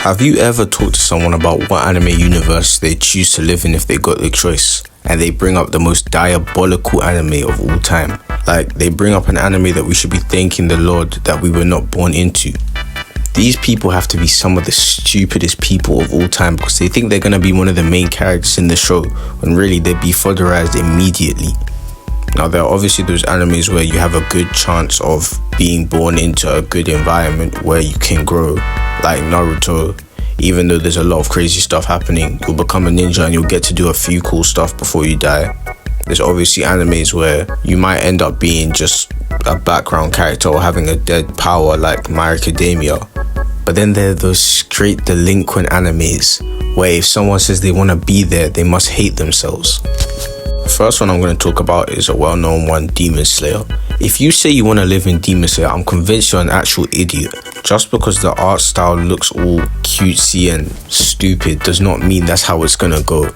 Have you ever talked to someone about what anime universe they choose to live in if they got the choice? And they bring up the most diabolical anime of all time. Like, they bring up an anime that we should be thanking the Lord that we were not born into. These people have to be some of the stupidest people of all time because they think they're going to be one of the main characters in the show when really they'd be fodderized immediately. Now, there are obviously those animes where you have a good chance of being born into a good environment where you can grow, like Naruto. Even though there's a lot of crazy stuff happening, you'll become a ninja and you'll get to do a few cool stuff before you die. There's obviously animes where you might end up being just a background character or having a dead power like My Academia. But then there are those straight delinquent animes where if someone says they want to be there, they must hate themselves. The first one I'm going to talk about is a well-known one, Demon Slayer. If you say you want to live in Demon Slayer, I'm convinced you're an actual idiot. Just because the art style looks all cutesy and stupid does not mean that's how it's going to go.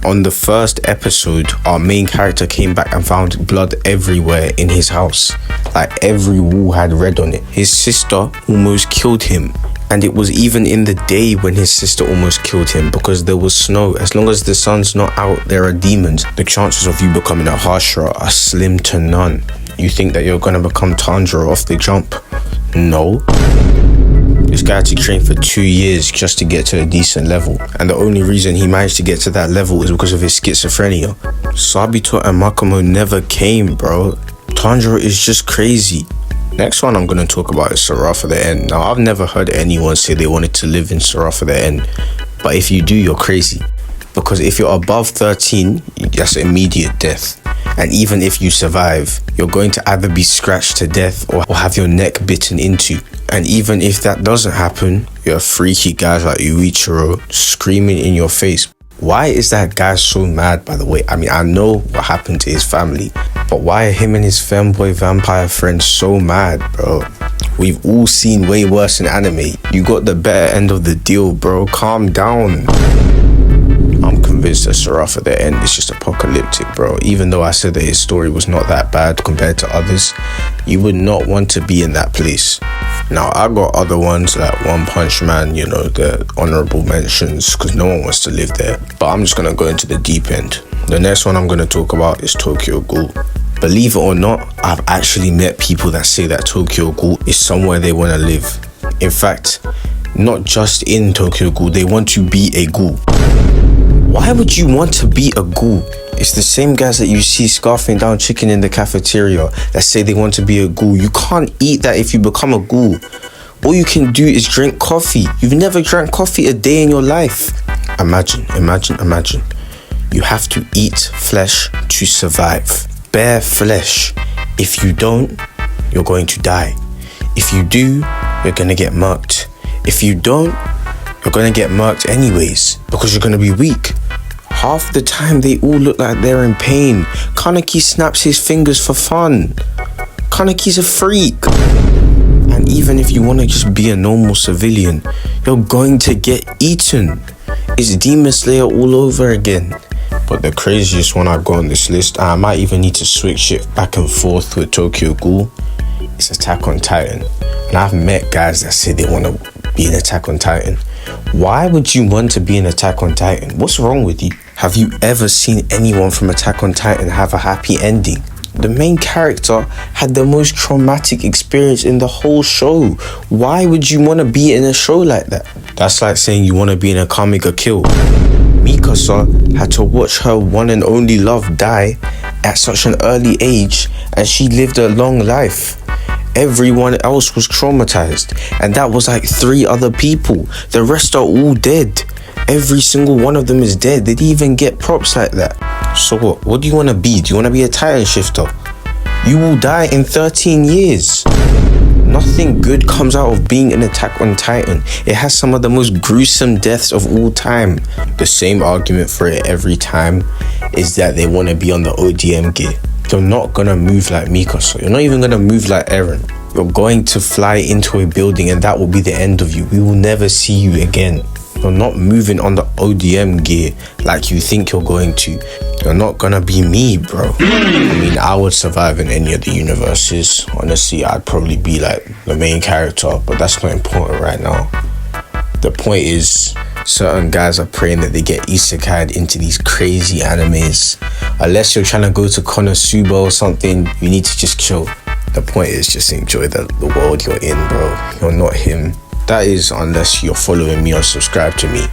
On the first episode, our main character came back and found blood everywhere in his house. Like, every wall had red on it. His sister almost killed him. And it was even in the day when his sister almost killed him because there was snow. As long as the sun's not out, there are demons. The chances of you becoming a Hashira are slim to none. You think that you're going to become Tanjiro off the jump? No. This guy had to train for 2 years just to get to a decent level. And the only reason he managed to get to that level is because of his schizophrenia. Sabito and Makomo never came, bro. Tanjiro is just crazy. Next one I'm going to talk about is Sarah for the End. Now, I've never heard anyone say they wanted to live in Sarah for the End. But if you do, you're crazy. Because if you're above 13, that's immediate death. And even if you survive, you're going to either be scratched to death or have your neck bitten into. And even if that doesn't happen, you're freaky guys like Yuichiro screaming in your face. Why is that guy so mad, by the way? I mean, I know what happened to his family, but why are him and his femboy vampire friends so mad, bro? We've all seen way worse in anime. You got the better end of the deal, bro. Calm down. I'm convinced that Sarah for the End is just apocalyptic, bro. Even though I said that his story was not that bad compared to others, you would not want to be in that place. Now, I got other ones like One Punch Man, you know, the honorable mentions, because no one wants to live there. But I'm just going to go into the deep end. The next one I'm going to talk about is Tokyo Ghoul. Believe it or not, I've actually met people that say that Tokyo Ghoul is somewhere they want to live. In fact, not just in Tokyo Ghoul, they want to be a ghoul. Why would you want to be a ghoul? It's the same guys that you see scarfing down chicken in the cafeteria that say they want to be a ghoul. You can't eat that if you become a ghoul. All you can do is drink coffee. You've never drank coffee a day in your life. Imagine. You have to eat flesh to survive. Bare flesh. If you don't, you're going to die. If you do, you're going to get murked. If you don't, you're going to get murked anyways because you're going to be weak. Half the time they all look like they're in pain. Kaneki snaps his fingers for fun. Kaneki's a freak. And even if you want to just be a normal civilian, you're going to get eaten. It's Demon Slayer all over again. But the craziest one I've got on this list, and I might even need to switch it back and forth with Tokyo Ghoul, is Attack on Titan. And I've met guys that say they want to be in Attack on Titan. Why would you want to be in Attack on Titan? What's wrong with you? Have you ever seen anyone from Attack on Titan have a happy ending? The main character had the most traumatic experience in the whole show. Why would you want to be in a show like that? That's like saying you want to be in a Kami ga Kill. Mikasa had to watch her one and only love die at such an early age, and she lived a long life. Everyone else was traumatized, and that was like 3 other people. The rest are all dead. Every single one of them is dead. They didn't even get props like that. So what do you want to be? Do you want to be a Titan shifter? You will die in 13 years. Nothing good comes out of being an Attack on Titan. It has some of the most gruesome deaths of all time. The same argument for it every time is that they want to be on the ODM gear. You're not going to move like Mikasa. You're not even going to move like Eren. You're going to fly into a building and that will be the end of you. We will never see you again. You're not moving on the ODM gear like you think you're going to. You're not gonna be me, bro. I mean, I would survive in any of the universes. Honestly, I'd probably be like the main character, but that's not important right now. The point is, certain guys are praying that they get isekai'd into these crazy animes. Unless you're trying to go to Konosuba or something, you need to just chill. The point is, just enjoy the world you're in, bro. You're not him. That is, unless you're following me or subscribe to me.